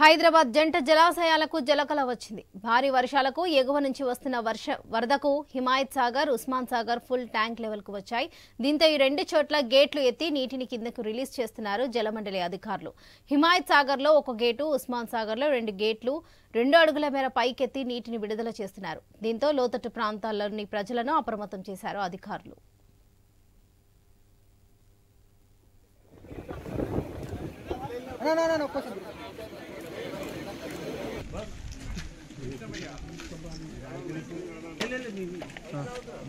హైదరాబాద్ జంట జలాశయాలకు జలకళ వచ్చింది. భారీ వర్షాలకు ఎగువ నుంచి వస్తున్న వరదకు Himayat Sagar, Osman Sagar full tank level కు వచ్చాయి. దీంతో ఈ రెండు చోట్ల గేట్లు ఎత్తి నీటిని కిందకు రిలీజ్ చేస్తున్నారు జలమండలి అధికారులు. హిమాయత్ సాగర్ లో ఒక గేటు, ఉస్మాన్ సాగర్ లో 2 గేట్లు 2 అడుగుల మేర పైకెత్తి నీటిని విడుదల చేస్తున్నారు. దీంతో లోతట్టు ప్రాంతాల్లోని ప్రజలను అప్రమత్తం చేశారు అధికారులు.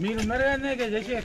మీరున్నారే చేసే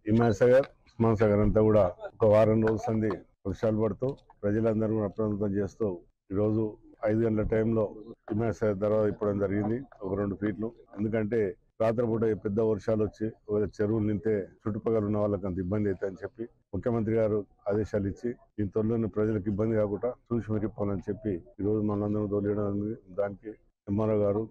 హిమాయత్ సాగర్, ఉస్మాన్ సాగర్ అంతా కూడా ఒక వారం రోజుల సంది వర్షాలు పడుతూ ప్రజలందరూ అప్రమత్తం చేస్తూ ఈరోజు 5 గంటల టైంలో హిమాయత్ సాగర్ దర్వాజా ఇప్పడం జరిగింది. ఒక 2 ఫీట్లు. ఎందుకంటే రాత్రిపూట పెద్ద వర్షాలు వచ్చి చెరువులు నింటే చుట్టుపక్కల ఉన్న వాళ్ళకి అంత ఇబ్బంది అవుతుంది అని చెప్పి ముఖ్యమంత్రి గారు ఆదేశాలు ఇచ్చి దీని త్వరలోనే ప్రజలకు ఇబ్బంది కాకుండా చూసి మెరిగిపోవాలని చెప్పి ఈరోజు మనందరం తోలేయడం. దానికి ఎంఆర్ఓ గారు,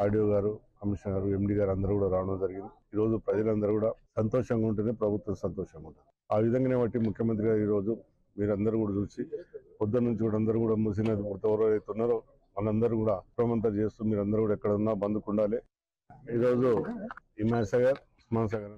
ఆర్డీఓ గారు, కమిషనర్ గారు, ఎండీ గారు అందరూ కూడా రావడం జరిగింది. ఈ రోజు ప్రజలందరూ కూడా సంతోషంగా ఉంటేనే ప్రభుత్వం సంతోషంగా ఉంటుంది. ఆ విధంగానే బట్టి ముఖ్యమంత్రి గారు ఈరోజు మీరందరూ కూడా చూసి పొద్దున్న నుంచి కూడా అందరూ కూడా ముసినది ఎవరైతే ఉన్నారో వాళ్ళందరూ కూడా అప్రమత్తం చేస్తూ మీరందరూ కూడా ఎక్కడ ఉన్నా బంద్కు ఉండాలి. ఈరోజు హిమాయత్ సాగర్, ఉస్మాన్ సాగర్